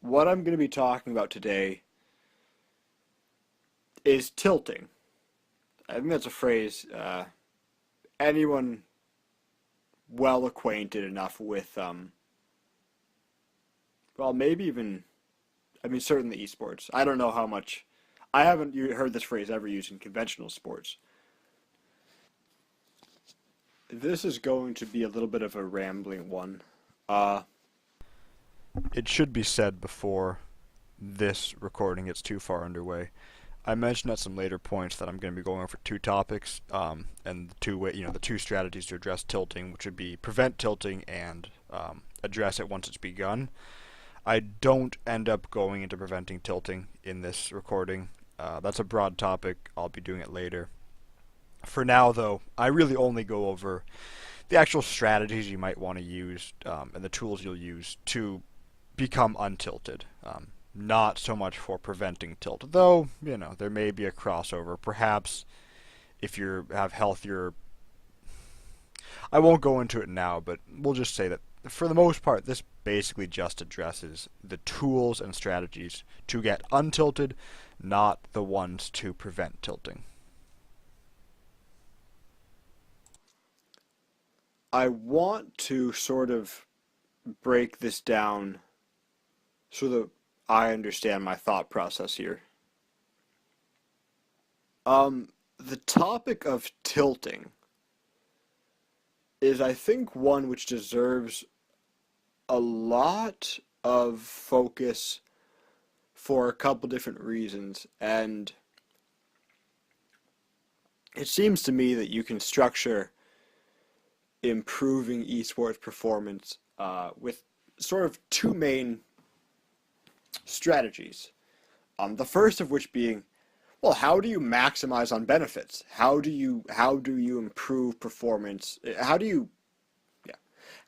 what I'm going to be talking about today is tilting. I think that's a phrase anyone well acquainted enough with, well, maybe even, I mean, certainly esports. I don't know how much, I haven't heard this phrase ever used in conventional sports. This is going to be a little bit of a rambling one. It should be said before this recording gets too far underway. I mentioned at some later points that I'm going to be going over two topics, and the two strategies to address tilting, which would be prevent tilting and address it once it's begun. I don't end up going into preventing tilting in this recording. That's a broad topic. I'll be doing it later. For now, though, I really only go over the actual strategies you might want to use and the tools you'll use to become untilted. Not so much for preventing tilt, though, there may be a crossover. Perhaps if you have healthier... I won't go into it now, but we'll just say that for the most part, this basically just addresses the tools and strategies to get untilted, not the ones to prevent tilting. I want to sort of break this down so that I understand my thought process here. The topic of tilting is, I think, one which deserves a lot of focus for a couple different reasons, and it seems to me that you can structure improving esports performance with sort of two main strategies. The first of which being, well, how do you maximize on benefits? How do you improve performance? How do you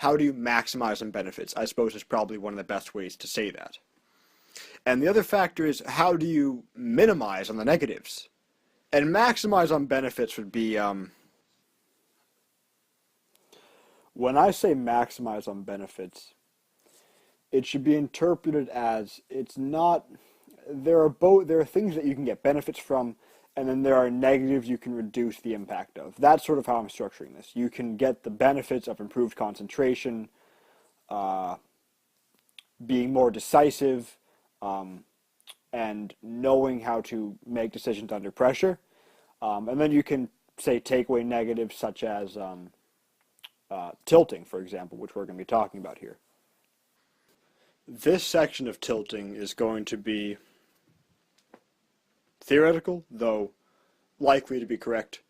maximize on benefits? I suppose is probably one of the best ways to say that. And the other factor is, how do you minimize on the negatives? And maximize on benefits would be, when I say maximize on benefits, it should be interpreted as it's not, there are things that you can get benefits from, and then there are negatives you can reduce the impact of. That's sort of how I'm structuring this. You can get the benefits of improved concentration, being more decisive, and knowing how to make decisions under pressure. And then you can, say, take away negatives such as tilting, for example, which we're going to be talking about here. This section of tilting is going to be theoretical, though likely to be correct.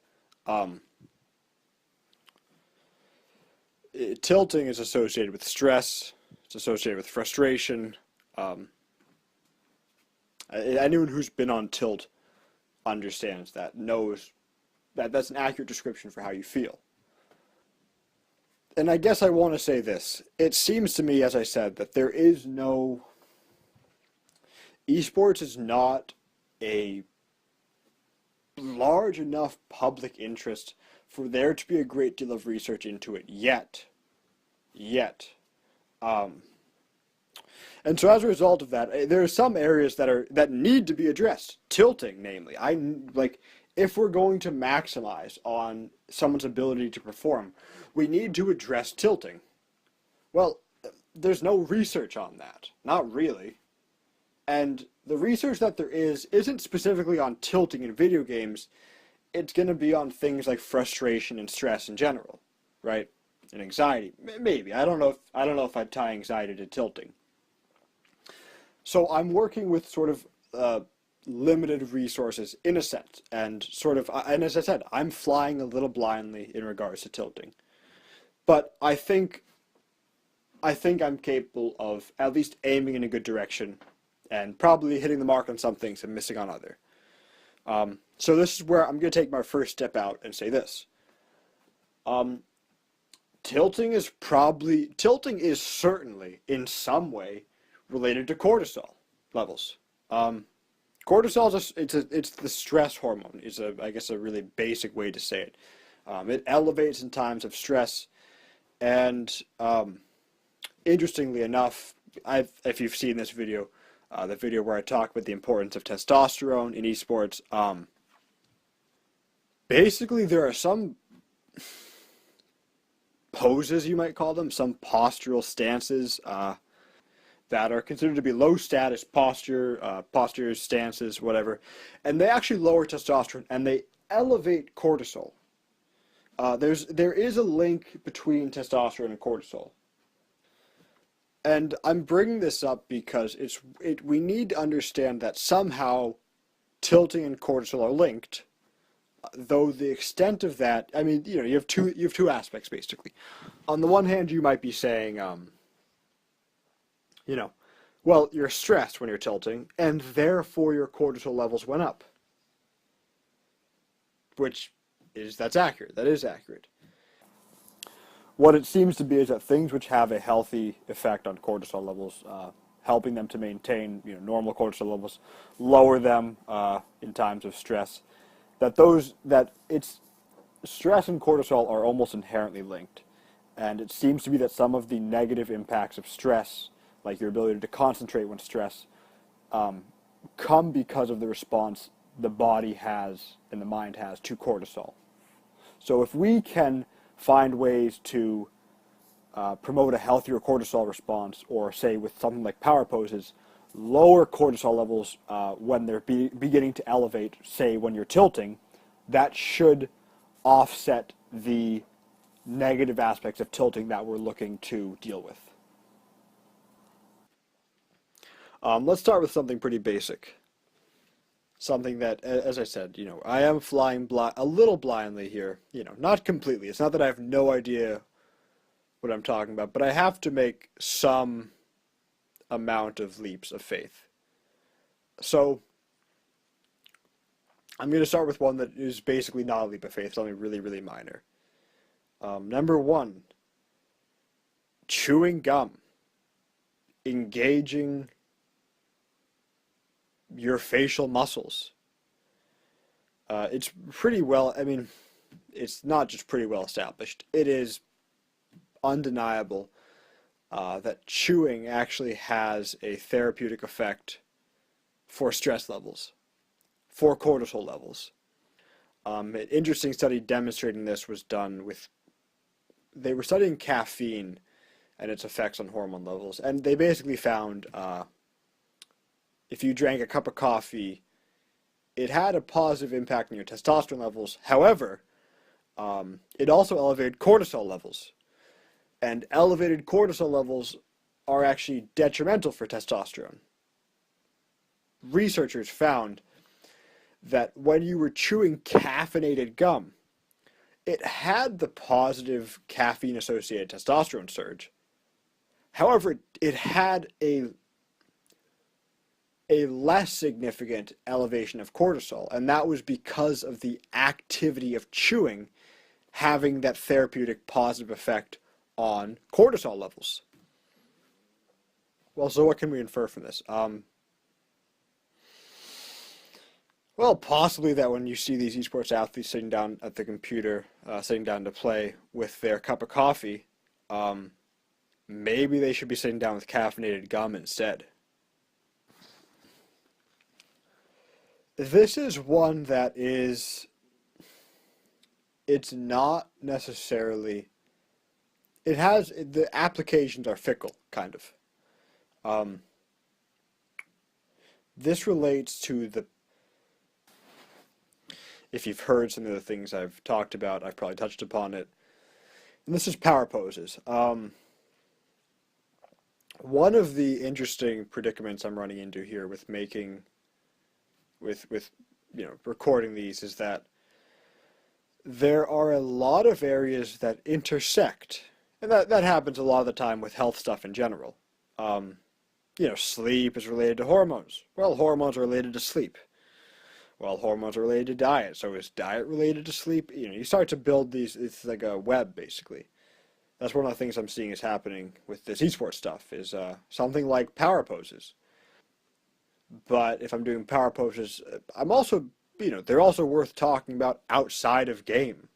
Tilting is associated with stress. It's associated with frustration. Anyone who's been on tilt understands that, knows that that's an accurate description for how you feel. And I guess I want to say this. It seems to me, as I said, that there is no... Esports is not a large enough public interest for there to be a great deal of research into it yet. And so as a result of that, there are some areas that need to be addressed. Tilting, namely. If we're going to maximize on someone's ability to perform, we need to address tilting. Well, there's no research on that. Not really. And the research that there isn't specifically on tilting in video games. It's going to be on things like frustration and stress in general, right? And anxiety. Maybe. I don't know if I'd tie anxiety to tilting. So I'm working with sort of limited resources in a sense, and as I said, I'm flying a little blindly in regards to tilting. But I think I'm capable of at least aiming in a good direction and probably hitting the mark on some things and missing on other. So this is where I'm going to take my first step out and say this. Tilting is certainly in some way related to cortisol levels. Cortisol it's the stress hormone. Is I guess a really basic way to say it. It elevates in times of stress, and interestingly enough, if you've seen this video, the video where I talk about the importance of testosterone in esports, basically there are some poses, you might call them, some postural stances that are considered to be low status postures, stances, whatever, and they actually lower testosterone and they elevate cortisol. There is a link between testosterone and cortisol. And I'm bringing this up because we need to understand that somehow tilting and cortisol are linked, though the extent of that, I mean, you have two aspects basically. On the one hand, you might be saying, well, you're stressed when you're tilting, and therefore your cortisol levels went up, that's accurate. That is accurate. What it seems to be is that things which have a healthy effect on cortisol levels, helping them to maintain normal cortisol levels, lower them in times of stress, that it's stress and cortisol are almost inherently linked, and it seems to be that some of the negative impacts of stress, like your ability to concentrate when stressed, come because of the response the body has and the mind has to cortisol. So if we can find ways to promote a healthier cortisol response, or say with something like power poses, lower cortisol levels when they're beginning to elevate, say when you're tilting, that should offset the negative aspects of tilting that we're looking to deal with. Let's start with something pretty basic. Something that, as I said, I am flying a little blindly here. Not completely. It's not that I have no idea what I'm talking about, but I have to make some amount of leaps of faith. So I'm going to start with one that is basically not a leap of faith, something really, really minor. Number one, chewing gum, engaging your facial muscles. It's pretty well, it's not just pretty well established. It is undeniable that chewing actually has a therapeutic effect for stress levels, for cortisol levels. An interesting study demonstrating this was done they were studying caffeine and its effects on hormone levels, and they basically found if you drank a cup of coffee, it had a positive impact on your testosterone levels. However, it also elevated cortisol levels. And elevated cortisol levels are actually detrimental for testosterone. Researchers found that when you were chewing caffeinated gum, it had the positive caffeine-associated testosterone surge. However, it had a less significant elevation of cortisol, and that was because of the activity of chewing having that therapeutic positive effect on cortisol levels. Well, so what can we infer from this? Well, possibly that when you see these esports athletes sitting down at the computer, sitting down to play with their cup of coffee, maybe they should be sitting down with caffeinated gum instead. This is one that it's not necessarily, the applications are fickle, kind of. This relates to if you've heard some of the things I've talked about, I've probably touched upon it. And this is power poses. One of the interesting predicaments I'm running into here with recording these is that there are a lot of areas that intersect, and that happens a lot of the time with health stuff in general. Sleep is related to hormones. Well, hormones are related to sleep. Well, hormones are related to diet, so is diet related to sleep? You start to build these, it's like a web, basically. That's one of the things I'm seeing is happening with this esports stuff, is something like power poses. But if I'm doing power poses, I'm also, they're also worth talking about outside of game.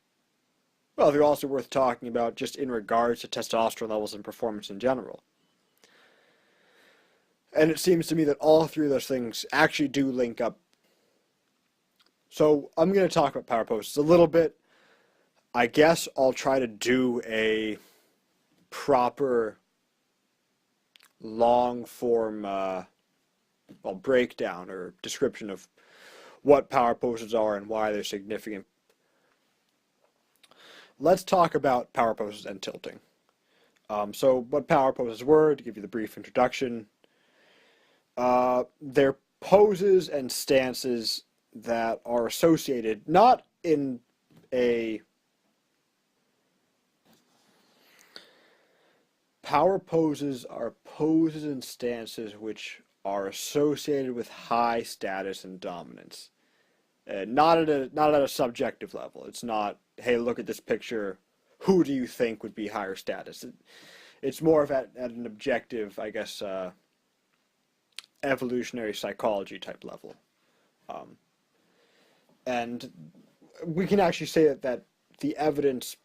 Well, they're also worth talking about just in regards to testosterone levels and performance in general. And it seems to me that all three of those things actually do link up. So I'm going to talk about power poses a little bit. I guess I'll try to do a proper long form breakdown or description of what power poses are and why they're significant. Let's talk about power poses and tilting. So what power poses were, to give you the brief introduction, they're poses and stances that are associated not in a power poses are poses and stances which are associated with high status and dominance. Not at a subjective level. It's not, hey, look at this picture. Who do you think would be higher status? It's more of at an objective, I guess, evolutionary psychology type level. And we can actually say that the evidence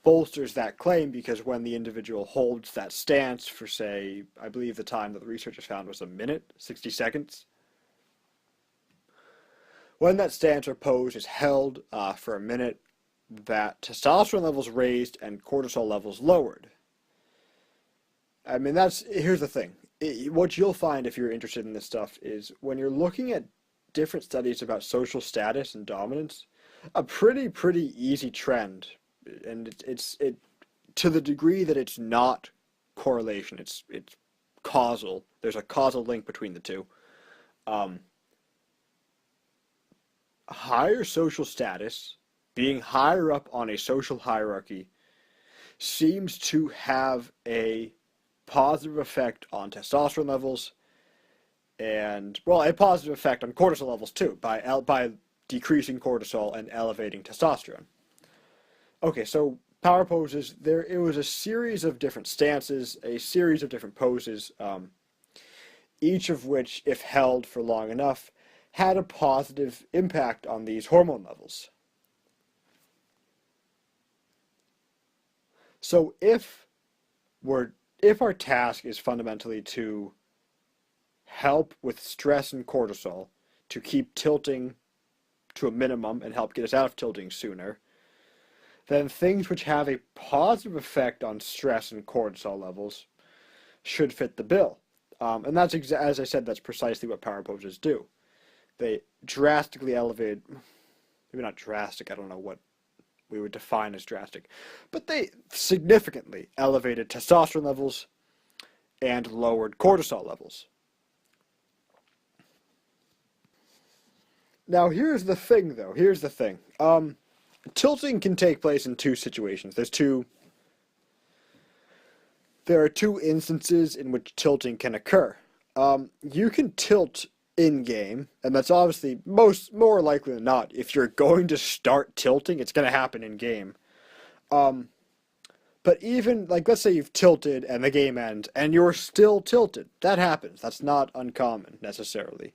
bolsters that claim because when the individual holds that stance for, say, I believe the time that the researchers found was a minute, 60 seconds. When that stance or pose is held for a minute, that testosterone levels raised and cortisol levels lowered. I mean, here's the thing. What you'll find if you're interested in this stuff is when you're looking at different studies about social status and dominance, a pretty easy trend, and it's to the degree that it's not correlation, it's causal. There's a causal link between the two. Higher social status, being higher up on a social hierarchy, seems to have a positive effect on testosterone levels, and well, a positive effect on cortisol levels too, by decreasing cortisol and elevating testosterone. Okay, so power poses, it was a series of different stances, a series of different poses, each of which, if held for long enough, had a positive impact on these hormone levels. So if our task is fundamentally to help with stress and cortisol, to keep tilting to a minimum and help get us out of tilting sooner, then things which have a positive effect on stress and cortisol levels should fit the bill. And that's, as I said, that's precisely what power poses do. They drastically elevate, maybe not drastic, I don't know what we would define as drastic, but they significantly elevated testosterone levels and lowered cortisol levels. Now, here's the thing, though. Here's the thing. Tilting can take place in two situations. There are two instances in which tilting can occur. You can tilt in-game, and that's obviously more likely than not. If you're going to start tilting, it's going to happen in-game. But even, like, let's say you've tilted and the game ends, and you're still tilted. That happens. That's not uncommon, necessarily.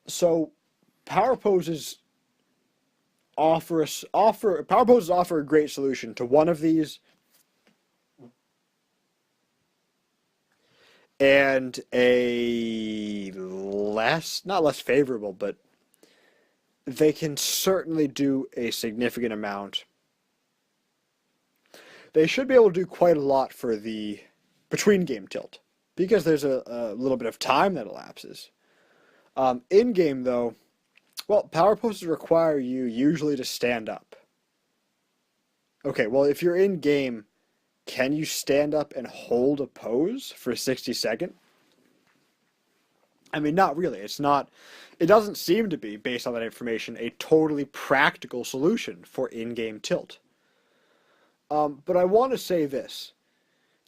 So power poses offer a great solution to one of these, and a not less favorable, but they can certainly do a significant amount. They should be able to do quite a lot for the between game tilt, because there's a little bit of time that elapses. In game, though, well, power poses require you usually to stand up. Okay, well, if you're in game, can you stand up and hold a pose for 60 seconds? I mean, not really. It doesn't seem to be, based on that information, a totally practical solution for in-game tilt. But I want to say this.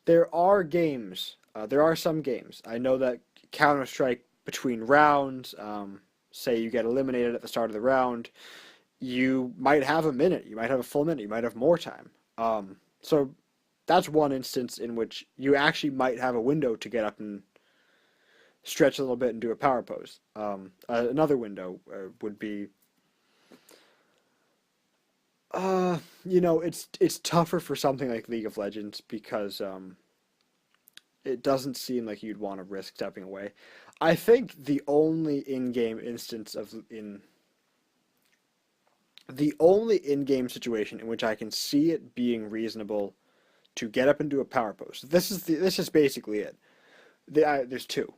There are some games. I know that Counter-Strike between rounds, say you get eliminated at the start of the round, you might have a minute, you might have a full minute, you might have more time. So that's one instance in which you actually might have a window to get up and stretch a little bit and do a power pose. Another window would be, it's tougher for something like League of Legends because it doesn't seem like you'd want to risk stepping away. I think the only in-game instance of in the only in-game situation in which I can see it being reasonable to get up and do a power post. This is basically it. There's two.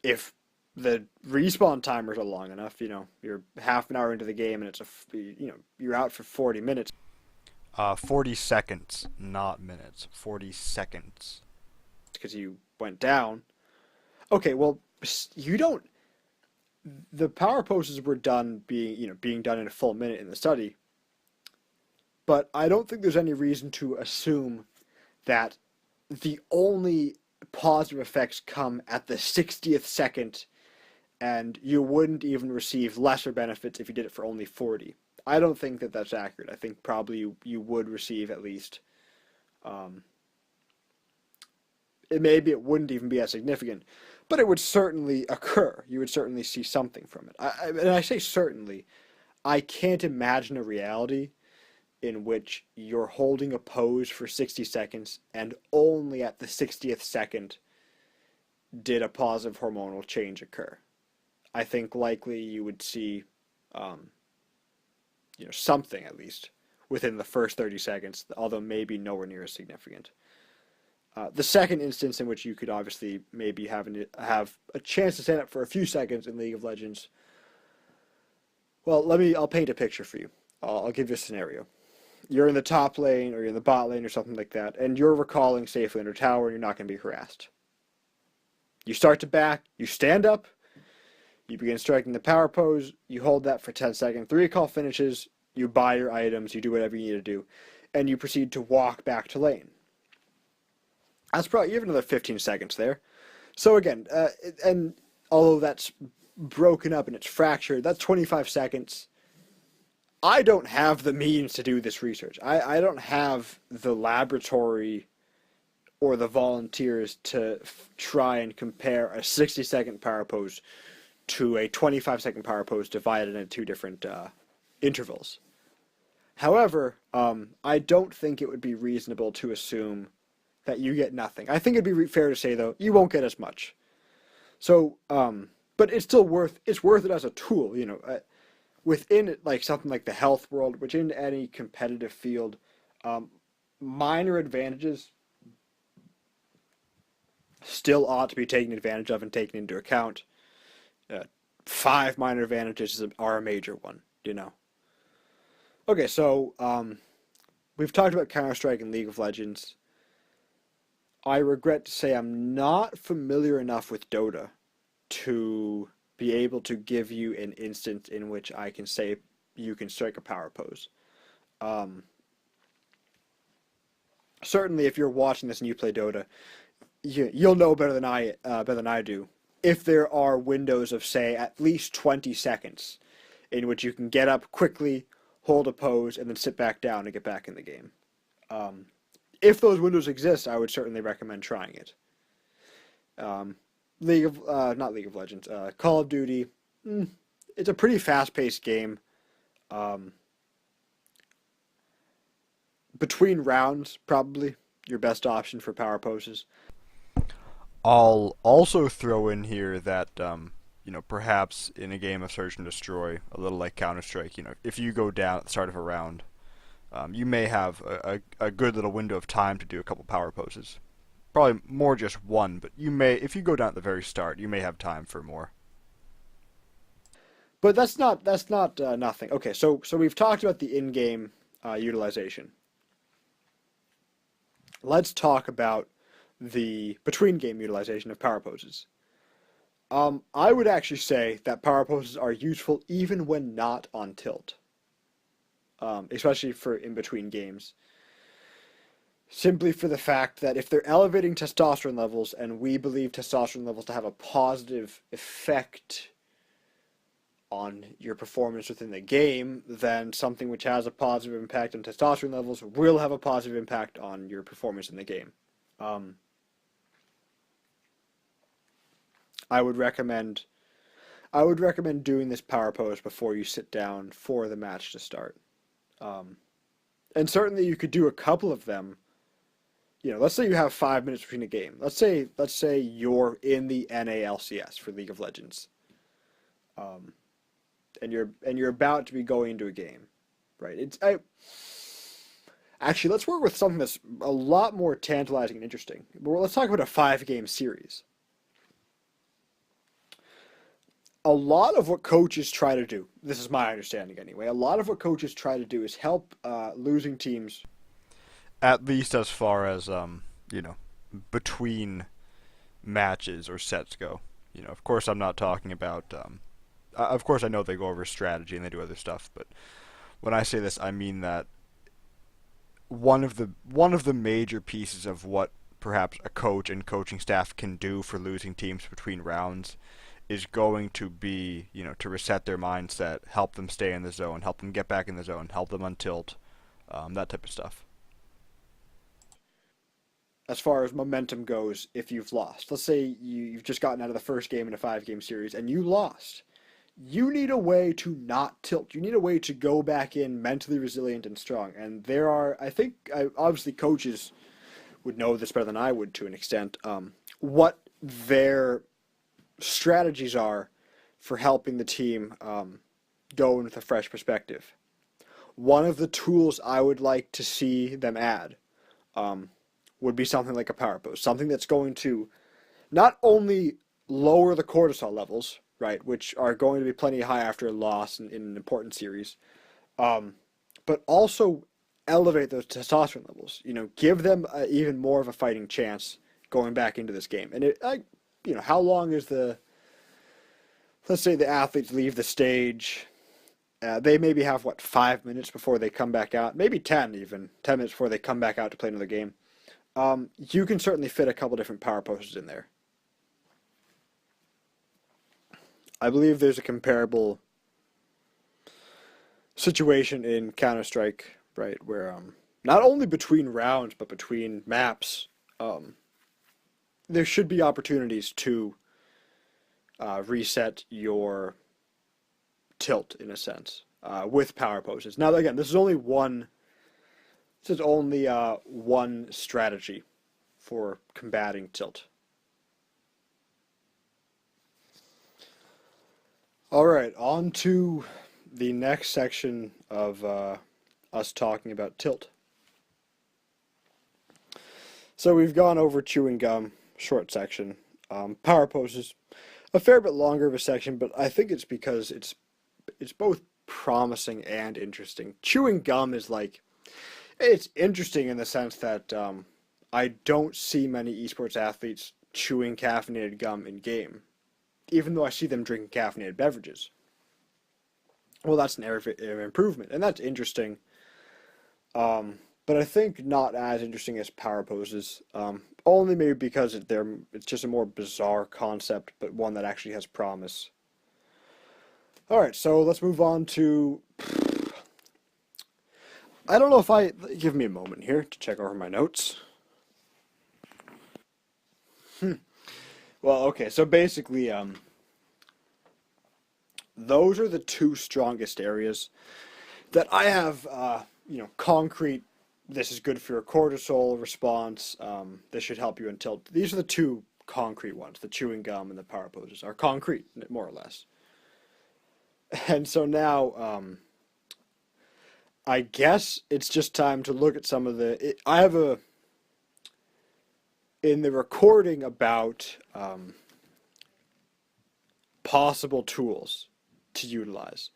If the respawn timers are long enough, you're half an hour into the game and you're out for 40 minutes. 40 seconds, not minutes. 40 seconds. Because you went down. Okay, well, you don't. The power poses were done being done in a full minute in the study, but I don't think there's any reason to assume that the only positive effects come at the 60th second, and you wouldn't even receive lesser benefits if you did it for only 40. I don't think that that's accurate. I think probably you would receive at least. Maybe it wouldn't even be as significant, but it would certainly occur. You would certainly see something from it. And I say certainly. I can't imagine a reality in which you're holding a pose for 60 seconds and only at the 60th second did a positive hormonal change occur. I think likely you would see, something at least within the first 30 seconds, although maybe nowhere near as significant. The second instance in which you could obviously maybe have a chance to stand up for a few seconds in League of Legends. Well, I'll paint a picture for you. I'll give you a scenario. You're in the top lane or you're in the bot lane or something like that, and you're recalling safely under tower and you're not going to be harassed. You start to back, you stand up, you begin striking the power pose, you hold that for 10 seconds, the recall finishes, you buy your items, you do whatever you need to do, and you proceed to walk back to lane. That's probably, you have another 15 seconds there. So again, and although that's broken up and it's fractured, that's 25 seconds. I don't have the means to do this research. I don't have the laboratory or the volunteers to try and compare a 60-second power pose to a 25-second power pose divided into two different intervals. However, I don't think it would be reasonable to assume that you get nothing. I think it'd be fair to say, though, you won't get as much. So, but it's still worth it as a tool, within it, like something like the health world, which in any competitive field, minor advantages still ought to be taken advantage of and taken into account. 5 minor advantages are a major one, Okay, so we've talked about Counter-Strike and League of Legends. I regret to say I'm not familiar enough with Dota to be able to give you an instance in which I can say you can strike a power pose. Certainly, if you're watching this and you play Dota, you'll know better than I do. If there are windows of, say, at least 20 seconds in which you can get up quickly, hold a pose, and then sit back down and get back in the game. If those windows exist, I would certainly recommend trying it. Not League of Legends, Call of Duty. It's a pretty fast-paced game. Between rounds, probably your best option for power poses. I'll also throw in here that, perhaps in a game of Search and Destroy, a little like Counter-Strike, if you go down at the start of a round, you may have a good little window of time to do a couple power poses. Probably more just one, but if you go down at the very start, you may have time for more. But that's not nothing. Okay, so we've talked about the in-game utilization. Let's talk about the between-game utilization of power poses. I would actually say that power poses are useful even when not on tilt. Especially for in-between games. Simply for the fact that if they're elevating testosterone levels, and we believe testosterone levels to have a positive effect on your performance within the game, then something which has a positive impact on testosterone levels will have a positive impact on your performance in the game. I would recommend doing this power pose before you sit down for the match to start. And certainly you could do a couple of them, let's say you have 5 minutes between a game. Let's say you're in the NALCS for League of Legends, um, and you're about to be going into a game, right? Actually, let's work with something that's a lot more tantalizing and interesting. Well, let's talk about a 5 game series. A lot of what coaches try to do, this is my understanding anyway, a lot of what coaches try to do is help losing teams. At least as far as you know, between matches or sets go. Of course, I'm not talking about. Of course, I know they go over strategy and they do other stuff, but when I say this, I mean that one of the major pieces of what perhaps a coach and coaching staff can do for losing teams between rounds is going to be, to reset their mindset, help them stay in the zone, help them get back in the zone, help them untilt, that type of stuff. As far as momentum goes, if you've lost. Let's say you've just gotten out of the first game in a 5 game series and you lost. You need a way to not tilt. You need a way to go back in mentally resilient and strong. And there are, I think, obviously coaches would know this better than I would to an extent, what their strategies are for helping the team go in with a fresh perspective. One of the tools I would like to see them add um, would be something like a power post, something that's going to not only lower the cortisol levels, right, which are going to be plenty high after a loss in an important series, um, but also elevate those testosterone levels. Give them even more of a fighting chance going back into this game. And how long is let's say the athletes leave the stage. They maybe have 5 minutes before they come back out, maybe 10 even, 10 minutes before they come back out to play another game. You can certainly fit a couple different power poses in there. I believe there's a comparable situation in Counter-Strike, right, where not only between rounds but between maps, um, there should be opportunities to reset your tilt in a sense with power poses. Now, again, this is only one. This is only one strategy for combating tilt. All right, on to the next section of us talking about tilt. So we've gone over chewing gum, short section. Power poses, a fair bit longer of a section, but I think it's because it's both promising and interesting. Chewing gum is it's interesting in the sense that I don't see many esports athletes chewing caffeinated gum in game, even though I see them drinking caffeinated beverages. Well, that's an area of improvement, and that's interesting. But I think not as interesting as power poses. Only maybe because it's just a more bizarre concept, but one that actually has promise. All right, so let's move on to. I don't know if give me a moment here to check over my notes. Well, okay, so basically, those are the two strongest areas that I have, concrete. This is good for your cortisol response. This should help you in tilt. These are the two concrete ones. The chewing gum and the power poses are concrete, more or less. And so now, I guess it's just time to look at some of I have in the recording about possible tools to utilize.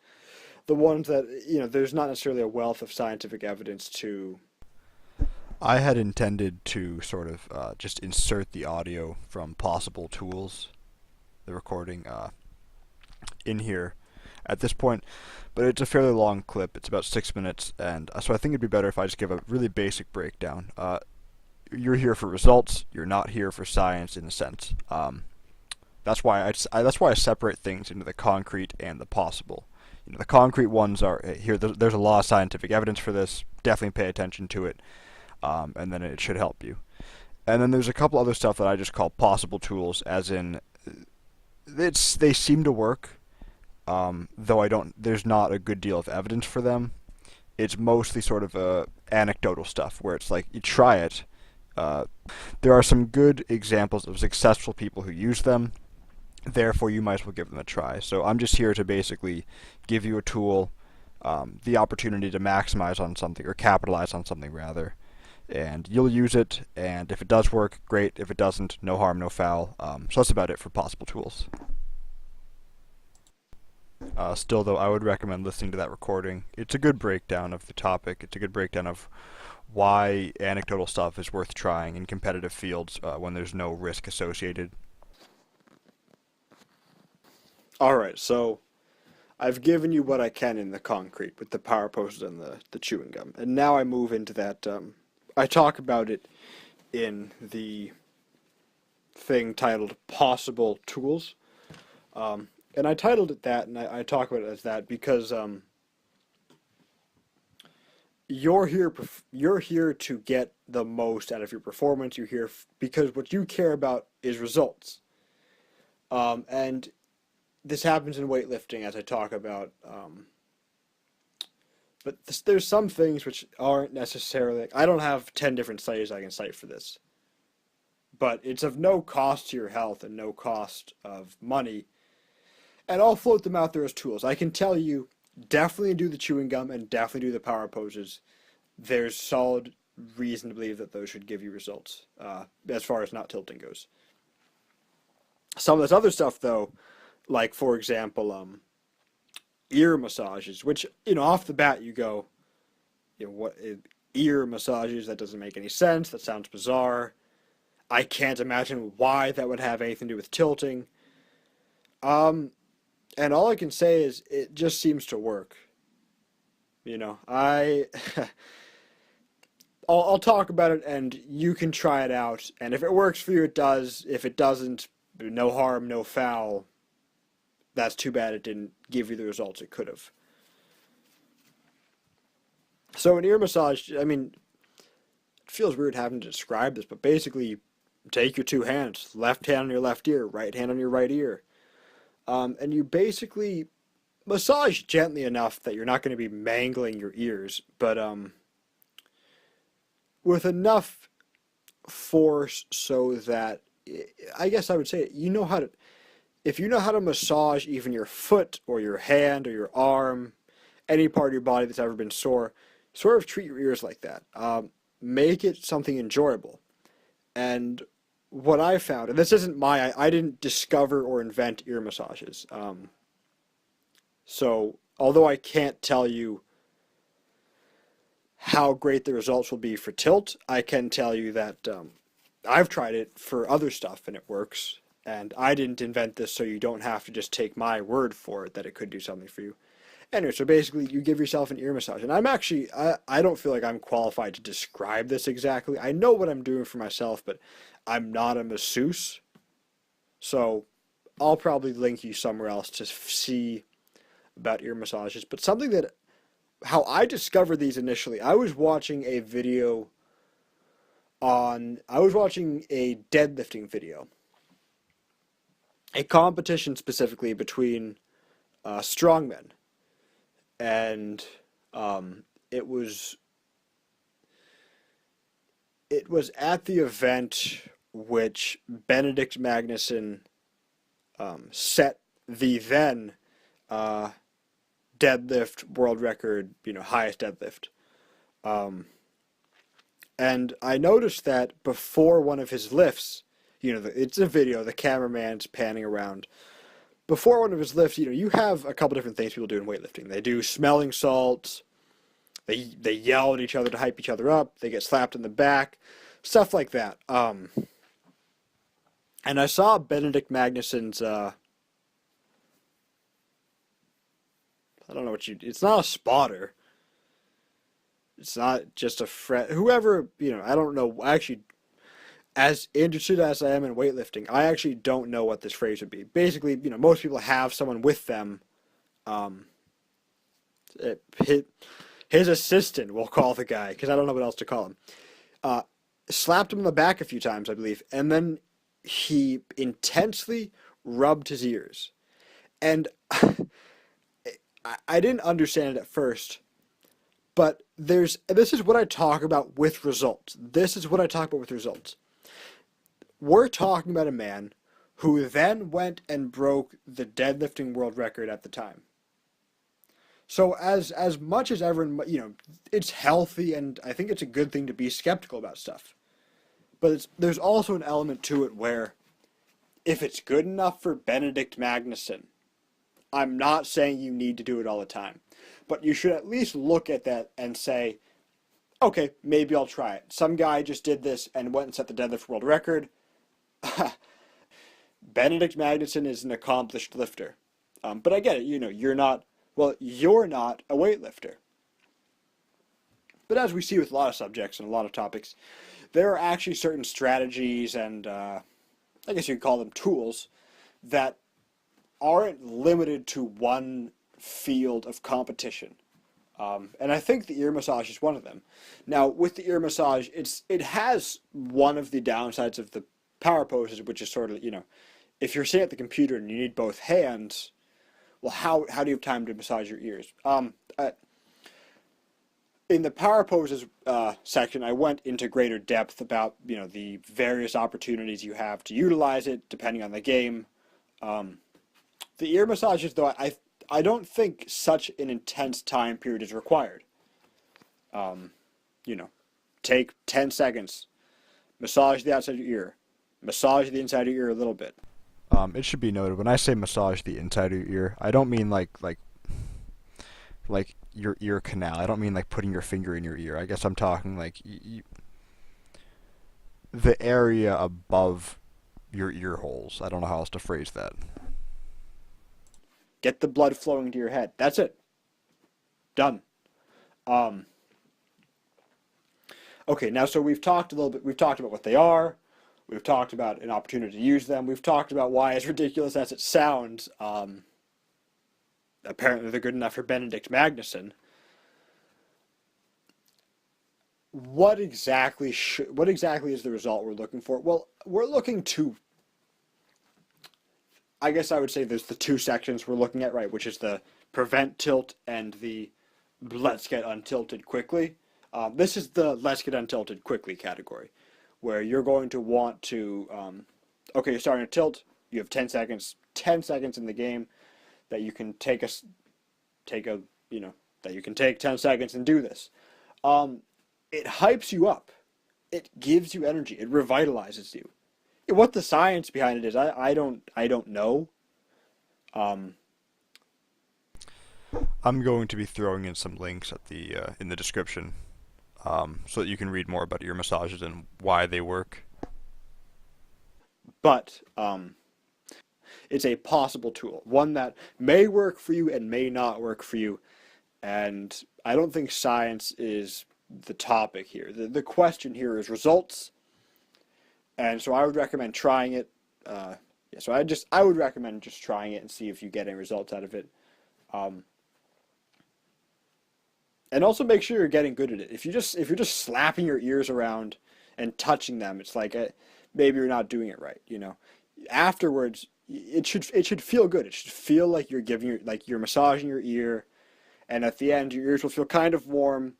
The ones that, there's not necessarily a wealth of scientific evidence to. I had intended to sort of just insert the audio from possible tools, the recording, in here at this point, but it's a fairly long clip. It's about 6 minutes, and so I think it'd be better if I just give a really basic breakdown. You're here for results. You're not here for science, in a sense. That's why I separate things into the concrete and the possible. The concrete ones are here. There's a lot of scientific evidence for this. Definitely pay attention to it, and then it should help you. And then there's a couple other stuff that I just call possible tools, as in they seem to work, though there's not a good deal of evidence for them. It's mostly sort of anecdotal stuff where it's like you try it, Uh, there are some good examples of successful people who use them. Therefore, you might as well give them a try. So I'm just here to basically give you a tool, the opportunity to maximize on something, or capitalize on something rather, and you'll use it, and if it does work, great. If it doesn't, no harm, no foul. So that's about it for possible tools. Still, though, I would recommend listening to that recording. It's a good breakdown of the topic. It's a good breakdown of why anecdotal stuff is worth trying in competitive fields when there's no risk associated. All right, so I've given you what I can in the concrete with the power poses and the chewing gum, and now I move into that. I talk about it in the thing titled "Possible Tools," and I titled it that, and I talk about it as that because you're here to get the most out of your performance. You're here because what you care about is results. And this happens in weightlifting, as I talk about. But there's some things which aren't necessarily. I don't have 10 different studies I can cite for this, but it's of no cost to your health and no cost of money. And I'll float them out there as tools. I can tell you, definitely do the chewing gum and definitely do the power poses. There's solid reason to believe that those should give you results, as far as not tilting goes. Some of this other stuff, though, like for example, ear massages, which off the bat you go, what ear massages? That doesn't make any sense. That sounds bizarre. I can't imagine why that would have anything to do with tilting. And all I can say is it just seems to work. I I'll talk about it and you can try it out. And if it works for you, it does. If it doesn't, no harm, no foul. That's too bad it didn't give you the results it could have. So an ear massage, I mean, it feels weird having to describe this, but basically take your two hands, left hand on your left ear, right hand on your right ear. And you basically massage gently enough that you're not going to be mangling your ears, but with enough force so that I guess I would say if you know how to massage even your foot or your hand or your arm, any part of your body that's ever been sore, sort of treat your ears like that. Make it something enjoyable. And what I found, and this isn't I didn't discover or invent ear massages. So although I can't tell you how great the results will be for tilt, I can tell you that I've tried it for other stuff and it works. And I didn't invent this, so you don't have to just take my word for it that it could do something for you. Anyway, so basically you give yourself an ear massage. And I don't feel like I'm qualified to describe this exactly. I know what I'm doing for myself, but I'm not a masseuse. So I'll probably link you somewhere else to see about ear massages. But how I discovered these initially, I was watching a deadlifting video. A competition specifically between strongmen. And it was at the event which Benedikt Magnusson set the then deadlift world record, highest deadlift. And I noticed that before one of his lifts, it's a video, the cameraman's panning around. Before one of his lifts, you have a couple different things people do in weightlifting. They do smelling salts. They yell at each other to hype each other up. They get slapped in the back, stuff like that. And I saw Benedikt Magnusson's. I don't know it's not a spotter. It's not just a friend. Whoever, I don't know. Actually, as interested as I am in weightlifting, I actually don't know what this phrase would be. Basically, most people have someone with them. His assistant, we'll call the guy, because I don't know what else to call him. Slapped him in the back a few times, I believe, and then he intensely rubbed his ears. And I didn't understand it at first, But this is what I talk about with results. This is what I talk about with results. We're talking about a man who then went and broke the deadlifting world record at the time. So as much as everyone, it's healthy, and I think it's a good thing to be skeptical about stuff. But there's also an element to it where if it's good enough for Benedikt Magnusson, I'm not saying you need to do it all the time, but you should at least look at that and say, okay, maybe I'll try it. Some guy just did this and went and set the deadlift world record. Benedikt Magnusson is an accomplished lifter. But I get it, you're not a weightlifter. But as we see with a lot of subjects and a lot of topics, there are actually certain strategies and I guess you could call them tools that aren't limited to one field of competition. And I think the ear massage is one of them. Now, with the ear massage, it has one of the downsides of the power poses, which is sort of, if you're sitting at the computer and you need both hands, well, how do you have time to massage your ears? In the power poses section, I went into greater depth about, the various opportunities you have to utilize it, depending on the game. The ear massages, though, I don't think such an intense time period is required. Take 10 seconds, massage the outside of your ear, massage the inside of your ear a little bit. It should be noted, when I say massage the inside of your ear, I don't mean like your ear canal. I don't mean like putting your finger in your ear. I guess I'm talking like the area above your ear holes. I don't know how else to phrase that. Get the blood flowing to your head. That's it. Done. Okay, now so we've talked a little bit. We've talked about what they are. We've talked about an opportunity to use them. We've talked about why, as ridiculous as it sounds, apparently they're good enough for Benedikt Magnusson. What exactly is the result we're looking for? Well, we're looking to, I guess I would say there's the two sections we're looking at, right, which is the prevent tilt and the let's get untilted quickly. This is the let's get untilted quickly category, where you're going to want to, okay, you're starting to tilt, you have 10 seconds in the game that you can take 10 seconds and do this. It hypes you up. It gives you energy. It revitalizes you. What the science behind it is, I don't know. I'm going to be throwing in some links at the in the description, so that you can read more about ear massages and why they work. But it's a possible tool, one that may work for you and may not work for you. And I don't think science is the topic here. The question here is results. And so I would recommend trying it. I would recommend just trying it and see if you get any results out of it. And also make sure you're getting good at it. If you're just slapping your ears around and touching them, it's like maybe you're not doing it right. Afterwards, it should feel good. It should feel like you're massaging your ear, and at the end, your ears will feel kind of warm,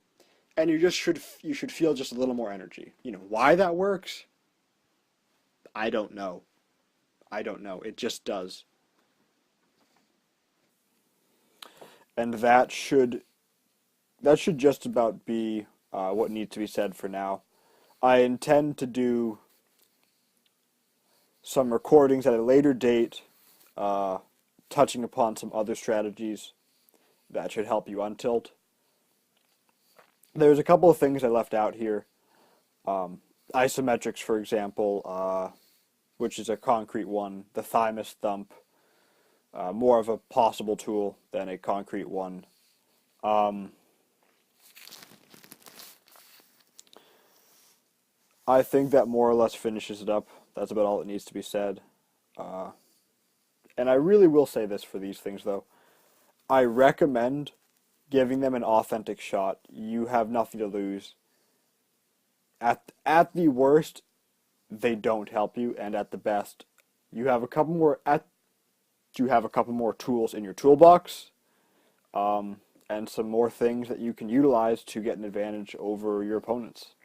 and you should feel just a little more energy. Why that works? I don't know. It just does. And that should just about be what needs to be said for now. I intend to do some recordings at a later date, touching upon some other strategies that should help you untilt. There's a couple of things I left out here. Isometrics, for example, which is a concrete one. The thymus thump, more of a possible tool than a concrete one. I think that more or less finishes it up. That's about all that needs to be said. And I really will say this for these things, though. I recommend giving them an authentic shot. You have nothing to lose. At the worst, they don't help you, and at the best, you have a couple more tools in your toolbox. and some more things that you can utilize to get an advantage over your opponents.